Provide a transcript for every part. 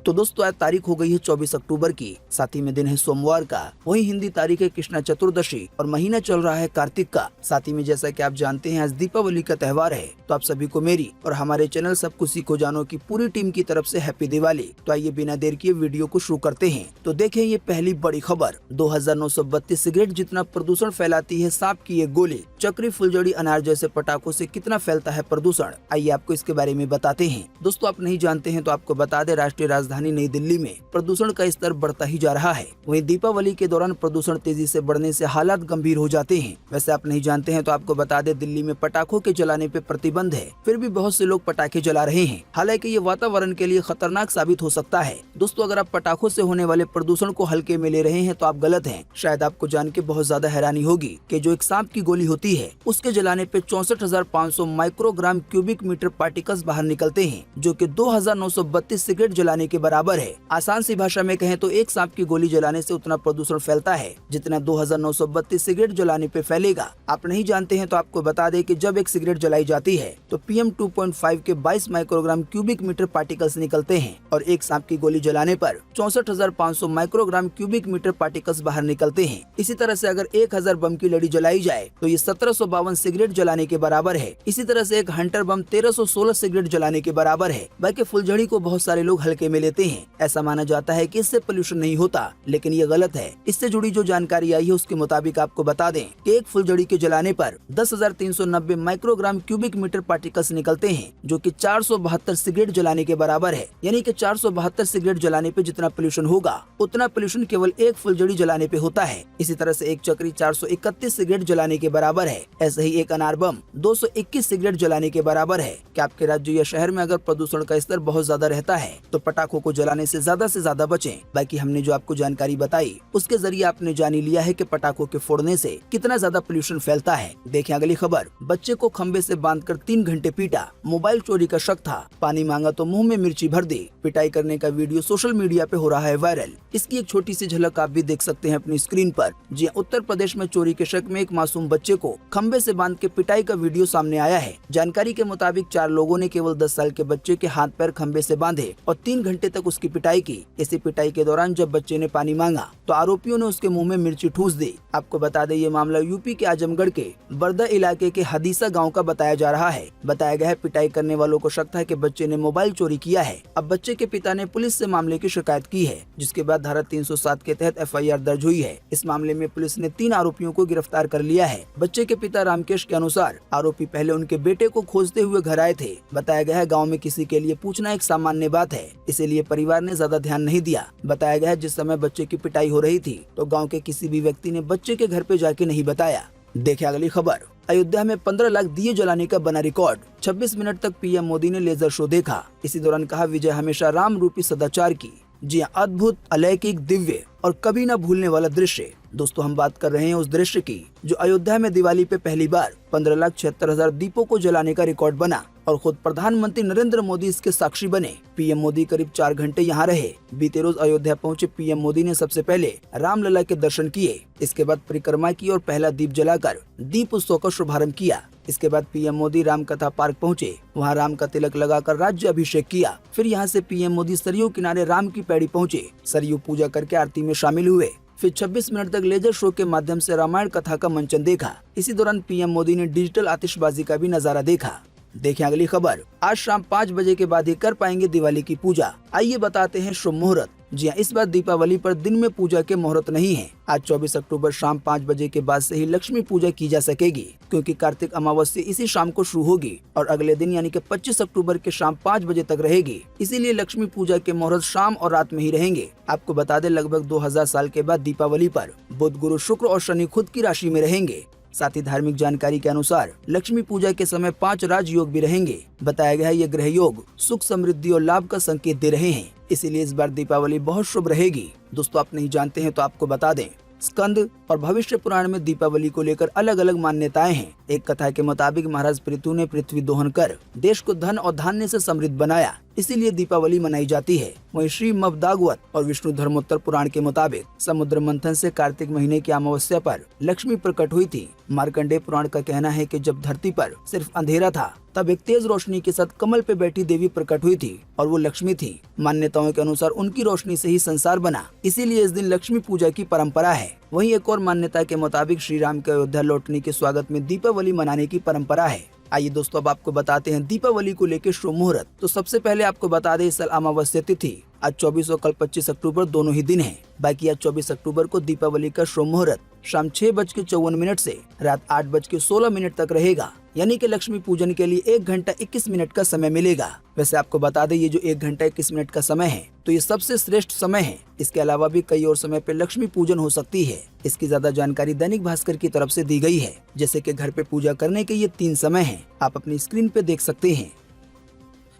तो दोस्तों आज तारीख हो गई है 24 अक्टूबर की, साथ ही में दिन है सोमवार का। वही हिंदी तारीख है कृष्णा चतुर्दशी और महीना चल रहा है कार्तिक का। साथ ही में जैसा कि आप जानते हैं आज दीपावली का त्योहार है, तो आप सभी को मेरी और हमारे चैनल सब कुछ सीखो जानो की पूरी टीम की तरफ से हैप्पी दिवाली। तो आइए बिना देर किए वीडियो को शुरू करते हैं। तो देखें ये पहली बड़ी खबर। 2932 सिगरेट जितना प्रदूषण फैलाती है सांप की ये गोली। चक्री, फुलझड़ी, अनार जैसे पटाखों से कितना फैलता है प्रदूषण, आइए आपको इसके बारे में बताते हैं। दोस्तों आप नहीं जानते हैं तो आपको बता दें, राष्ट्रीय राजधानी नई दिल्ली में प्रदूषण का स्तर बढ़ता ही जा रहा है। वहीं दीपावली के दौरान प्रदूषण तेजी से बढ़ने से हालात गंभीर हो जाते हैं। वैसे आप नहीं जानते हैं तो आपको बता दें, दिल्ली में पटाखों के जलाने पे प्रतिबंध है, फिर भी बहुत से लोग पटाखे जला रहे हैं। हालांकि ये वातावरण के लिए खतरनाक साबित हो सकता है। दोस्तों अगर आप पटाखों से होने वाले प्रदूषण को हल्के में ले रहे हैं तो आप गलत हैं। शायद आपको जान के बहुत ज्यादा हैरानी होगी कि जो एक सांप की गोली होती है उसके जलाने पे 64,500 माइक्रोग्राम क्यूबिक मीटर पार्टिकल्स बाहर निकलते हैं, जो कि 2,932 सिगरेट जलाने के बराबर है। आसान सी भाषा में कहें तो एक सांप की गोली जलाने से उतना प्रदूषण फैलता है जितना 2,932 सिगरेट जलाने पे फैलेगा। आप नहीं जानते हैं तो आपको बता दें कि जब एक सिगरेट जलाई जाती है तो PM 2.5 के 22 माइक्रोग्राम क्यूबिक मीटर पार्टिकल्स निकलते हैं और एक सांप की गोली जलाने पर 64,500 माइक्रोग्राम क्यूबिक मीटर पार्टिकल्स बाहर निकलते हैं। इसी तरह से अगर 1000 बम की लड़ी जलाई जाए तो ये 1752 सिगरेट जलाने के बराबर है। इसी तरह से एक हंटर बम 1316 सिगरेट जलाने के बराबर है। बाकी फुलझड़ी को बहुत सारे लोग हल्के में लेते हैं। ऐसा माना जाता है कि इससे पोल्यूशन नहीं होता, लेकिन ये गलत है। इससे जुड़ी जो जानकारी आई है उसके मुताबिक आपको बता दें कि एक फुलझड़ी के जलाने पर 10,390 माइक्रोग्राम क्यूबिक मीटर पार्टिकल्स निकलते हैं, जो कि 472 सिगरेट जलाने के बराबर है। यानी कि 472 सिगरेट जलाने पे जितना पोल्यूशन होगा उतना पोल्यूशन केवल एक फुलझड़ी जलाने पे होता है। इसी तरह से एक चक्री 431 सिगरेट जलाने के बराबर है। ऐसे ही एक अनार बम 221 सिगरेट जलाने के बराबर है। क्या आपके राज्य या शहर में अगर प्रदूषण का स्तर बहुत ज्यादा रहता है तो पटाखों को जलाने से ज्यादा बचें। बाकी हमने जो आपको जानकारी बताई उसके जरिए आपने जान ही लिया है कि पटाखों के फोड़ने से कितना ज्यादा पोल्यूशन फैलता है। देखें अगली खबर। बच्चे को खंबे से बांधकर 3 घंटे पीटा, मोबाइल चोरी का शक था, पानी मांगा तो मुंह में मिर्ची भर दी। पिटाई करने का वीडियो सोशल मीडिया पे हो रहा है वायरल। इसकी एक छोटी सी झलक आप भी देख सकते हैं अपनी स्क्रीन पर। जी उत्तर प्रदेश में चोरी के शक में एक मासूम बच्चे को खंबे से बांध के पिटाई का वीडियो सामने आया है। जानकारी के मुताबिक 4 लोगों ने केवल 10 साल के बच्चे के हाथ पैर खंबे से बांधे और 3 घंटे तक उसकी पिटाई की। इसी पिटाई के दौरान जब बच्चे ने पानी मांगा तो आरोपियों ने उसके मुंह में मिर्ची ठूस दी। आपको बता दें ये मामला यूपी के आजमगढ़ के बरदा इलाके के हदीसा गांव का बताया जा रहा है। बताया गया है पिटाई करने वालों को शक था कि बच्चे ने मोबाइल चोरी किया है। अब बच्चे के पिता ने पुलिस से मामले की शिकायत की है, जिसके बाद धारा 307 के तहत FIR दर्ज हुई है। इस मामले में पुलिस ने 3 आरोपियों को गिरफ्तार कर लिया है। बच्चे के पिता रामकेश के अनुसार आरोपी पहले उनके बेटे को खोजते हुए घर आए थे। बताया गया है गाँव में किसी के लिए पूछना एक सामान्य बात है, इसीलिए परिवार ने ज्यादा ध्यान नहीं दिया। बताया गया है जिस समय बच्चे की पिटाई हो रही थी तो गांव के किसी भी व्यक्ति ने बच्चे के घर पे जाके नहीं बताया। देखें अगली खबर। अयोध्या में 15 लाख दिए जलाने का बना रिकॉर्ड। 26 मिनट तक PM मोदी ने लेजर शो देखा। इसी दौरान कहा, विजय हमेशा राम रूपी सदाचार की। जी अद्भुत, अलौकिक, दिव्य और कभी न भूलने वाला दृश्य। दोस्तों हम बात कर रहे हैं उस दृश्य की जो अयोध्या में दिवाली पे पहली बार 15,76,000 दीपों को जलाने का रिकॉर्ड बना और खुद प्रधानमंत्री नरेंद्र मोदी इसके साक्षी बने। PM मोदी करीब 4 घंटे यहाँ रहे। बीते रोज अयोध्या पहुँचे PM मोदी ने सबसे पहले रामलला के दर्शन किए। इसके बाद परिक्रमा की और पहला दीप जलाकर दीप उत्सव का शुभारंभ किया। इसके बाद PM मोदी राम कथा पार्क पहुँचे, वहाँ राम का तिलक लगाकर राज्य अभिषेक किया। फिर यहाँ से PM मोदी सरयू किनारे राम की पैड़ी पहुँचे, सरयू पूजा करके आरती में शामिल हुए। फिर 26 मिनट तक लेजर शो के माध्यम से रामायण कथा का मंचन देखा। इसी दौरान PM मोदी ने डिजिटल आतिशबाजी का भी नजारा देखा। देखें अगली खबर। आज शाम 5 बजे के बाद ही कर पाएंगे दिवाली की पूजा। आइए बताते हैं शुभ मुहूर्त। जी हाँ, इस बार दीपावली पर दिन में पूजा के मुहूर्त नहीं है। आज 24 अक्टूबर शाम 5 बजे के बाद से ही लक्ष्मी पूजा की जा सकेगी, क्योंकि कार्तिक अमावस्या इसी शाम को शुरू होगी और अगले दिन यानी कि 25 अक्टूबर के शाम 5 बजे तक रहेगी। इसीलिए लक्ष्मी पूजा के मुहूर्त शाम और रात में ही रहेंगे। आपको बता दें, लगभग 2000 साल के बाद दीपावली पर बुध, गुरु, शुक्र और शनि खुद की राशि में रहेंगे। साथ ही धार्मिक जानकारी के अनुसार लक्ष्मी पूजा के समय 5 राजयोग भी रहेंगे। बताया गया है ये ग्रह योग सुख, समृद्धि और लाभ का संकेत दे रहे हैं, इसीलिए इस बार दीपावली बहुत शुभ रहेगी। दोस्तों आप नहीं जानते हैं तो आपको बता दें, स्कंद, और भविष्य पुराण में दीपावली को लेकर अलग अलग मान्यताएं हैं। एक कथा के मुताबिक महाराज पृथु ने पृथ्वी दोहन कर देश को धन और धान्य से समृद्ध बनाया, इसीलिए दीपावली मनाई जाती है। वहीं श्री मद्भागवत और विष्णु धर्मोत्तर पुराण के मुताबिक समुद्र मंथन से कार्तिक महीने की अमावस्या पर लक्ष्मी प्रकट हुई थी। मार्कंडेय पुराण का कहना है कि जब धरती पर सिर्फ अंधेरा था तब एक तेज रोशनी के साथ कमल पे बैठी देवी प्रकट हुई थी और वो लक्ष्मी थी। मान्यताओं के अनुसार उनकी रोशनी से ही संसार बना, इसीलिए इस दिन लक्ष्मी पूजा की परंपरा है। वहीं एक और मान्यता के मुताबिक श्री राम के अयोध्या लौटने के स्वागत में दीपावली मनाने की परंपरा है। आइए दोस्तों, अब आपको बताते हैं दीपावली को लेकर शुभ मुहूर्त। तो सबसे पहले आपको बता दें, इस साल अमावस्या तिथि आज 24 और कल 25 अक्टूबर दोनों ही दिन है। बाकी आज 24 अक्टूबर को दीपावली का शुभ मुहूर्त शाम 6:54 से रात 8:16 तक रहेगा, यानी कि लक्ष्मी पूजन के लिए 1 घंटा 21 मिनट का समय मिलेगा। वैसे आपको बता दें, ये जो 1 घंटा 21 मिनट का समय है तो ये सबसे श्रेष्ठ समय है। इसके अलावा भी कई और समय पे लक्ष्मी पूजन हो सकती है। इसकी ज्यादा जानकारी दैनिक भास्कर की तरफ से दी गई है। जैसे कि घर पे पूजा करने के ये 3 समय हैं, आप अपनी स्क्रीन पे देख सकते हैं।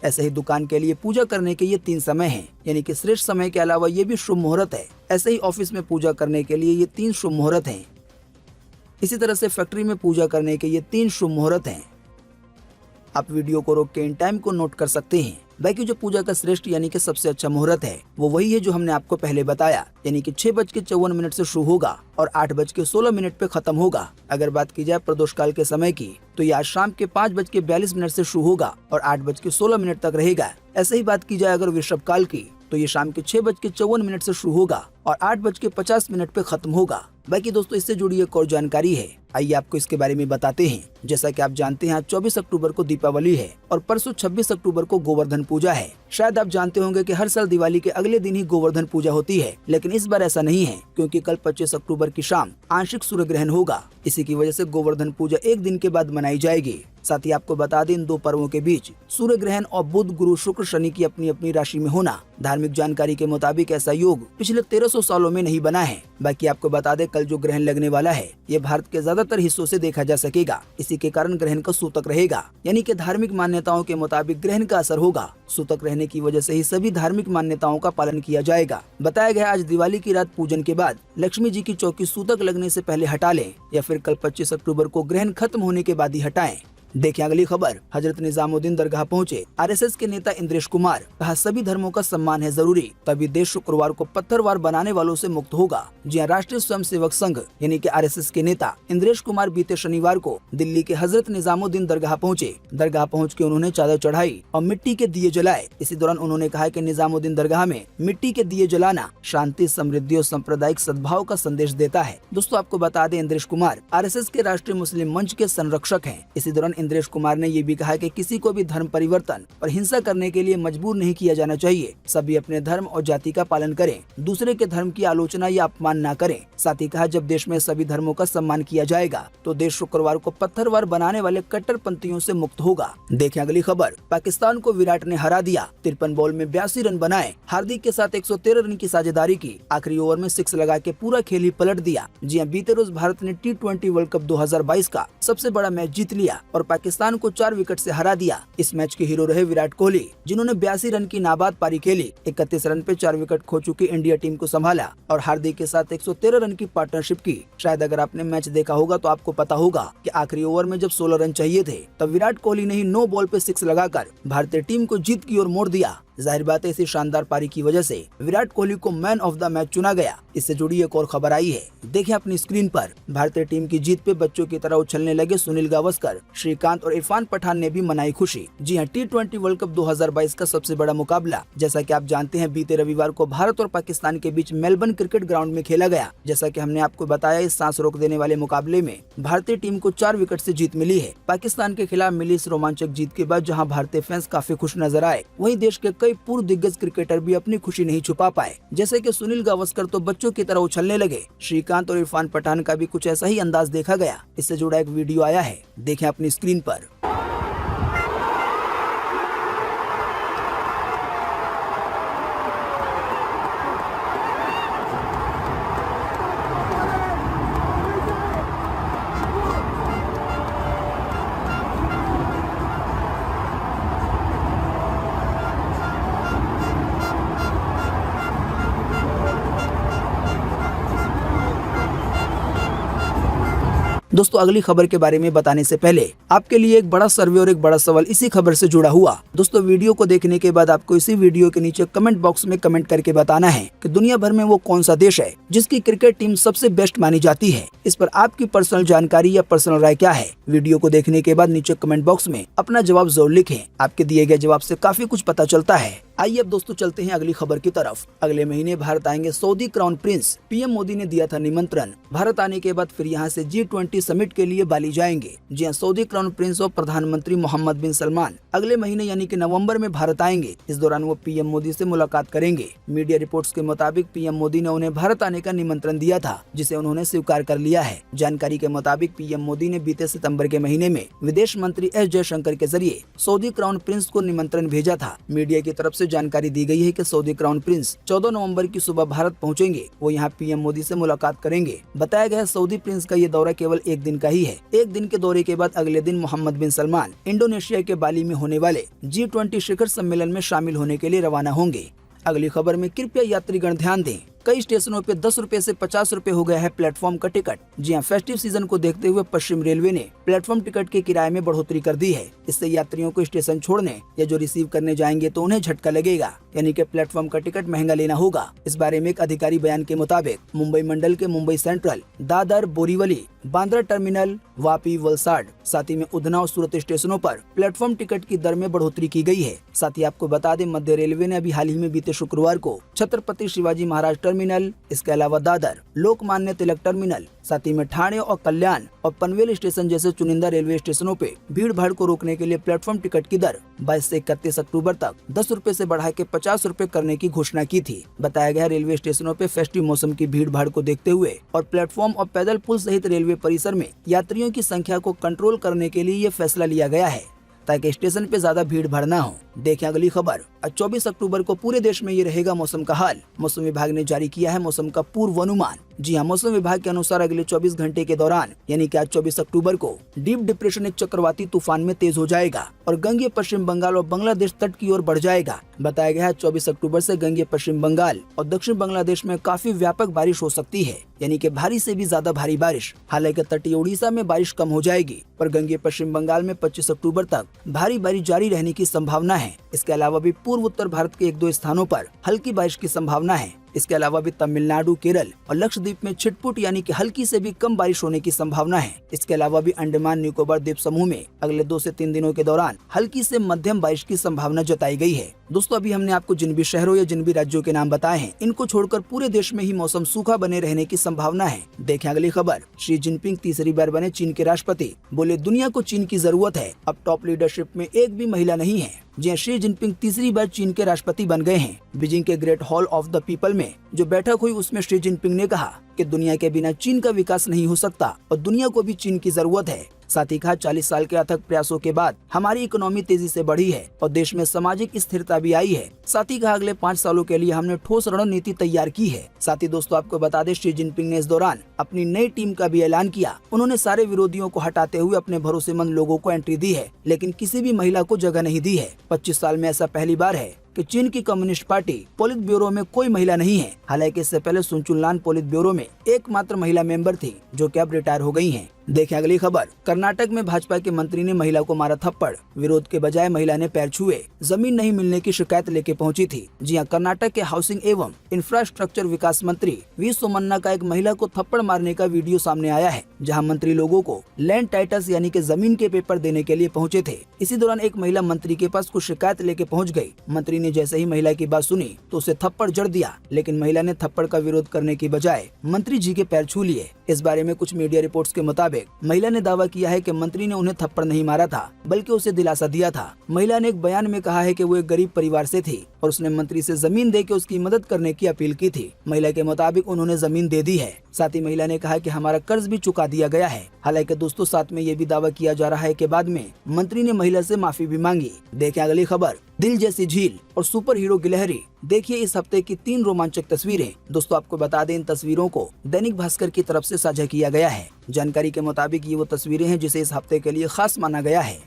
ऐसे ही दुकान के लिए पूजा करने के ये 3 समय हैं, यानी कि श्रेष्ठ समय के अलावा ये भी शुभ मुहूर्त है। ऐसे ही ऑफिस में पूजा करने के लिए ये 3 शुभ मुहूर्त हैं। इसी तरह से फैक्ट्री में पूजा करने के ये 3 शुभ मुहूर्त हैं। आप वीडियो को रोक के इन टाइम को नोट कर सकते हैं। बाकी जो पूजा का श्रेष्ठ यानी कि सबसे अच्छा मुहूर्त है वो वही है जो हमने आपको पहले बताया, यानी कि 6:54 से शुरू होगा और 8:16 पे खत्म होगा। अगर बात की जाए प्रदोष काल के समय की तो ये आज शाम के 5:42 से शुरू होगा और 8:16 तक रहेगा। ऐसे ही बात की जाए अगर वृषभ काल की तो ये शाम के 6:54 से शुरू होगा और 8:50 पे खत्म होगा। बाकी दोस्तों, इससे जुड़ी एक और जानकारी है, आइए आपको इसके बारे में बताते हैं। जैसा कि आप जानते हैं, आज 24 अक्टूबर को दीपावली है और परसों 26 अक्टूबर को गोवर्धन पूजा है। शायद आप जानते होंगे कि हर साल दिवाली के अगले दिन ही गोवर्धन पूजा होती है, लेकिन इस बार ऐसा नहीं है क्योंकि कल 25 अक्टूबर की शाम आंशिक सूर्य ग्रहण होगा। इसी की वजह से गोवर्धन पूजा एक दिन के बाद मनाई जाएगी। साथ ही आपको बता दें, इन 2 पर्वों के बीच सूर्य ग्रहण और बुध गुरु शुक्र शनि की अपनी अपनी राशि में होना, धार्मिक जानकारी के मुताबिक ऐसा योग पिछले 1300 सालों में नहीं बना है। बाकी आपको बता दें, कल जो ग्रहण लगने वाला है ये भारत के ज्यादातर हिस्सों से देखा जा सकेगा। इसी के कारण ग्रहण का सूतक रहेगा, यानी कि धार्मिक मान्यताओं के मुताबिक ग्रहण का असर होगा। सूतक रहने की वजह से ही सभी धार्मिक मान्यताओं का पालन किया जाएगा। बताया गया आज दिवाली की रात पूजन के बाद लक्ष्मी जी की चौकी सूतक लगने से पहले हटा लें या फिर कल 25 अक्टूबर को ग्रहण खत्म होने के बाद ही हटाएं। देखिए अगली खबर। हजरत निजामुद्दीन दरगाह पहुंचे आरएसएस के नेता इंद्रेश कुमार। कहा, सभी धर्मों का सम्मान है जरूरी, तभी देश शुक्रवार को पत्थरवार बनाने वालों से मुक्त होगा। जी राष्ट्रीय स्वयंसेवक संघ यानी कि आरएसएस के नेता इंद्रेश कुमार बीते शनिवार को दिल्ली के हजरत निजामुद्दीन दरगाह पहुंचे। दरगाह पहुंच के उन्होंने चादर चढ़ाई और मिट्टी के दिए जलाए। इसी दौरान उन्होंने कहा कि निजामुद्दीन दरगाह में मिट्टी के दिए जलाना शांति, समृद्धि और सांप्रदायिक सद्भाव का संदेश देता है। दोस्तों आपको बता दें, इंद्रेश कुमार आरएसएस के राष्ट्रीय मुस्लिम मंच के संरक्षक हैं। इसी दौरान इंद्रेश कुमार ने ये भी कहा कि किसी को भी धर्म परिवर्तन और हिंसा करने के लिए मजबूर नहीं किया जाना चाहिए। सभी अपने धर्म और जाति का पालन करें, दूसरे के धर्म की आलोचना या अपमान न करें। साथ ही कहा, जब देश में सभी धर्मों का सम्मान किया जाएगा तो देश शुक्रवार को पत्थरवार बनाने वाले कट्टरपंथियों से मुक्त होगा। देखें अगली खबर। पाकिस्तान को विराट ने हरा दिया, 53 बॉल में 82 रन बनाए। हार्दिक के साथ 113 रन की साझेदारी की। आखिरी ओवर में 6 लगा के पूरा खेल ही पलट दिया। जी हां, बीते रोज भारत ने T20 वर्ल्ड कप 2022 का सबसे बड़ा मैच जीत लिया और पाकिस्तान को 4 विकेट से हरा दिया। इस मैच के हीरो रहे विराट कोहली, जिन्होंने 82 रन की नाबाद पारी खेली। 31 रन पे 4 विकेट खो चुकी इंडिया टीम को संभाला और हार्दिक के साथ 113 रन की पार्टनरशिप की। शायद अगर आपने मैच देखा होगा तो आपको पता होगा कि आखिरी ओवर में जब 16 रन चाहिए थे तब विराट कोहली ने ही 9 बॉल पे 6 लगाकर भारतीय टीम को जीत की ओर मोड़ दिया। जाहिर बात है, इसी शानदार पारी की वजह से विराट कोहली को मैन ऑफ द मैच चुना गया। इससे जुड़ी एक और खबर आई है, देखिए अपनी स्क्रीन पर। भारतीय टीम की जीत पे बच्चों की तरह उछलने लगे सुनील गावस्कर, श्रीकांत और इरफान पठान ने भी मनाई खुशी। जी हां, T20 वर्ल्ड कप 2022 का सबसे बड़ा मुकाबला, जैसा कि आप जानते हैं, बीते रविवार को भारत और पाकिस्तान के बीच मेलबर्न क्रिकेट ग्राउंड में खेला गया। जैसा कि हमने आपको बताया, इस सांस रोक देने वाले मुकाबले में भारतीय टीम को 4 विकेट से जीत मिली है। पाकिस्तान के खिलाफ मिली इस रोमांचक जीत के बाद जहां भारतीय फैंस काफी खुश नजर आए, वहीं देश के कई पूर्व दिग्गज क्रिकेटर भी अपनी खुशी नहीं छुपा पाए। जैसे कि सुनील गावस्कर तो बच्चों की तरह उछलने लगे। श्रीकांत और इरफान पठान का भी कुछ ऐसा ही अंदाज देखा गया। इससे जुड़ा एक वीडियो आया है, देखें अपनी स्क्रीन पर। दोस्तों अगली खबर के बारे में बताने से पहले आपके लिए एक बड़ा सर्वे और एक बड़ा सवाल इसी खबर से जुड़ा हुआ। दोस्तों वीडियो को देखने के बाद आपको इसी वीडियो के नीचे कमेंट बॉक्स में कमेंट करके बताना है कि दुनिया भर में वो कौन सा देश है जिसकी क्रिकेट टीम सबसे बेस्ट मानी जाती है। इस पर आपकी पर्सनल जानकारी या पर्सनल राय क्या है, वीडियो को देखने के बाद नीचे कमेंट बॉक्स में अपना जवाब जरूर लिखें। आपके दिए गए जवाब से काफी कुछ पता चलता है। आइए अब दोस्तों चलते हैं अगली खबर की तरफ। अगले महीने भारत आएंगे Saudi crown Prince. PM Modi ने दिया था निमंत्रण। भारत आने के बाद फिर यहां से G20 समिट के लिए बाली जाएंगे। जी हां, सऊदी क्राउन प्रिंस और प्रधानमंत्री मोहम्मद बिन सलमान अगले महीने यानी कि नवंबर में भारत आएंगे। इस दौरान वो पीएम मोदी से मुलाकात करेंगे। मीडिया रिपोर्ट्स के मुताबिक पीएम मोदी ने उन्हें भारत आने का निमंत्रण दिया था, जिसे उन्होंने स्वीकार कर लिया है। जानकारी के मुताबिक पीएम मोदी ने बीते सितंबर के महीने में विदेश मंत्री एस जयशंकर के जरिए सऊदी क्राउन प्रिंस को निमंत्रण भेजा था। मीडिया की तरफ से जानकारी दी गई है कि सऊदी क्राउन प्रिंस 14 नवंबर की सुबह भारत पहुंचेंगे। वो यहां पीएम मोदी से मुलाकात करेंगे। बताया गया सऊदी प्रिंस का ये दौरा केवल एक दिन का ही है। एक दिन के दौरे के बाद अगले दिन मोहम्मद बिन सलमान इंडोनेशिया के बाली में होने वाले G20 शिखर सम्मेलन में शामिल होने के लिए रवाना होंगे। अगली खबर में कृपया यात्रीगण ध्यान दें। कई स्टेशनों पे 10 रुपए से 50 रुपए हो गया है प्लेटफॉर्म का टिकट। जी हां, फेस्टिव सीजन को देखते हुए पश्चिम रेलवे ने प्लेटफॉर्म टिकट के किराए में बढ़ोतरी कर दी है। इससे यात्रियों को स्टेशन छोड़ने या जो रिसीव करने जाएंगे तो उन्हें झटका लगेगा, यानी कि प्लेटफॉर्म का टिकट महंगा लेना होगा। इस बारे में एक अधिकारी बयान के मुताबिक मुंबई मंडल के मुंबई सेंट्रल, दादर, बोरीवली, बांद्रा टर्मिनल, वापी, वलसाड, साथ ही में उधना और सूरत स्टेशनों पर प्लेटफॉर्म टिकट की दर में बढ़ोतरी की गई है। साथ ही आपको बता दें, मध्य रेलवे ने अभी हाल ही में बीते शुक्रवार को छत्रपति शिवाजी महाराज टर्मिनल, इसके अलावा दादर, लोकमान्य तिलक टर्मिनल, साथ ही में ठाणे और कल्याण और पनवेल स्टेशन जैसे चुनिंदा रेलवे स्टेशनों पे भीड़ भाड़ को रोकने के लिए प्लेटफॉर्म टिकट की दर 22 से 31 अक्टूबर तक 10 रुपए से बढ़ा के 50 रुपए करने की घोषणा की थी। बताया गया रेलवे स्टेशनों पे फेस्टिव मौसम की भीड़ भाड़ को देखते हुए और प्लेटफॉर्म और पैदल पुल सहित रेलवे परिसर में यात्रियों की संख्या को कंट्रोल करने के लिए ये फैसला लिया गया है, ताकि स्टेशन पे ज्यादा भीड़ भाड़ न हो। देखें अगली खबर। 24 अक्टूबर को पूरे देश में ये रहेगा मौसम का हाल। मौसम विभाग ने जारी किया है मौसम का पूर्वानुमान। जी हां, मौसम विभाग के अनुसार अगले 24 घंटे के दौरान यानी कि आज 24 अक्टूबर को डीप डिप्रेशन एक चक्रवाती तूफान में तेज हो जाएगा और गंगीय पश्चिम बंगाल और बांग्लादेश तट की ओर बढ़ जाएगा। बताया गया है 24 अक्टूबर से गंगीय पश्चिम बंगाल और दक्षिण बांग्लादेश में काफी व्यापक बारिश हो सकती है, यानी कि भारी से भी ज्यादा भारी बारिश। हालांकि तटीय उड़ीसा में बारिश कम हो जाएगी, पर गंगीय पश्चिम बंगाल में 25 अक्टूबर तक भारी बारिश जारी रहने की संभावना है। इसके अलावा भी पूर्व उत्तर भारत के 1-2 स्थानों पर हल्की बारिश की संभावना है। इसके अलावा भी तमिलनाडु, केरल और लक्षद्वीप में छिटपुट यानी कि हल्की से भी कम बारिश होने की संभावना है। इसके अलावा भी अंडमान निकोबार द्वीप समूह में अगले 2 से 3 दिनों के दौरान हल्की से मध्यम बारिश की संभावना जताई गई है। दोस्तों अभी हमने आपको जिन भी शहरों या जिन भी राज्यों के नाम बताए हैं, इनको छोड़कर पूरे देश में ही मौसम सूखा बने रहने की संभावना है। देखें अगली खबर। शी जिनपिंग तीसरी बार बने चीन के राष्ट्रपति। बोले दुनिया को चीन की जरूरत है, अब टॉप लीडरशिप में एक भी महिला नहीं है। जी शी जिनपिंग तीसरी बार चीन के राष्ट्रपति बन गए हैं। बीजिंग के great hall of the people में जो बैठक हुई उसमें शी जिनपिंग ने कहा कि दुनिया के बिना चीन का विकास नहीं हो सकता और दुनिया को भी चीन की जरूरत है। साथ ही कहा 40 साल के अथक प्रयासों के बाद हमारी इकोनॉमी तेजी से बढ़ी है और देश में सामाजिक स्थिरता भी आई है। साथ ही कहा अगले 5 सालों के लिए हमने ठोस रणनीति तैयार की है। साथ ही दोस्तों आपको बता दें, शी जिनपिंग ने इस दौरान अपनी नई टीम का भी ऐलान किया। उन्होंने सारे विरोधियों को हटाते हुए अपने भरोसेमंद लोगों को एंट्री दी है, लेकिन किसी भी महिला को जगह नहीं दी है। 25 साल में ऐसा पहली बार है कि चीन की कम्युनिस्ट पार्टी पोलित ब्यूरो में कोई महिला नहीं है। हालांकि इससे पहले सुन चुनलान पोलित ब्यूरो में एकमात्र महिला मेंबर थी, जो कि अब रिटायर हो गई हैं। देखें अगली खबर। कर्नाटक में भाजपा के मंत्री ने महिला को मारा थप्पड़। विरोध के बजाय महिला ने पैर छुए। जमीन नहीं मिलने की शिकायत लेके पहुंची थी। जी हां, कर्नाटक के हाउसिंग एवं इंफ्रास्ट्रक्चर विकास मंत्री वी सोमन्ना का एक महिला को थप्पड़ मारने का वीडियो सामने आया है, जहां मंत्री लोगों को लैंड टाइटल्स यानी कि जमीन के पेपर देने के लिए पहुंचे थे। इसी दौरान एक महिला मंत्री के पास कुछ शिकायत लेके पहुंच गई। मंत्री ने जैसे ही महिला की बात सुनी तो उसे थप्पड़ जड़ दिया, लेकिन महिला ने थप्पड़ का विरोध करने की बजाय मंत्री जी के पैर छू लिए। इस बारे में कुछ मीडिया रिपोर्ट्स के मुताबिक महिला ने दावा किया है कि मंत्री ने उन्हें थप्पड़ नहीं मारा था, बल्कि उसे दिलासा दिया था। महिला ने एक बयान में कहा है कि वो एक गरीब परिवार से थी और उसने मंत्री से जमीन देकर उसकी मदद करने की अपील की थी। महिला के मुताबिक उन्होंने जमीन दे दी है। साथ ही महिला ने कहा कि हमारा कर्ज भी चुका दिया गया है। हालांकि दोस्तों साथ में ये भी दावा किया जा रहा है कि बाद में मंत्री ने महिला से माफी भी मांगी। देखें अगली खबर। दिल जैसी झील और सुपर हीरो गिलहरी। देखिए इस हफ्ते की 3 रोमांचक तस्वीरें। दोस्तों आपको बता दें, इन तस्वीरों को दैनिक भास्कर की तरफ से साझा किया गया है। जानकारी के मुताबिक ये वो तस्वीरें हैं जिसे इस हफ्ते के लिए खास माना गया है।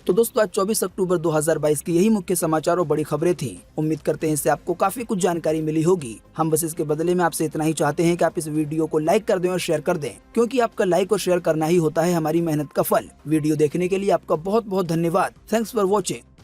तो दोस्तों आज 24 अक्टूबर 2022 की यही मुख्य समाचार और बड़ी खबरें थी। उम्मीद करते हैं इससे आपको काफी कुछ जानकारी मिली होगी। हम बस इसके बदले में आपसे इतना ही चाहते हैं कि आप इस वीडियो को लाइक कर दें और शेयर कर दें, क्योंकि आपका लाइक और शेयर करना ही होता है हमारी मेहनत का फल। वीडियो देखने के लिए आपका बहुत बहुत धन्यवाद। Thanks for watching.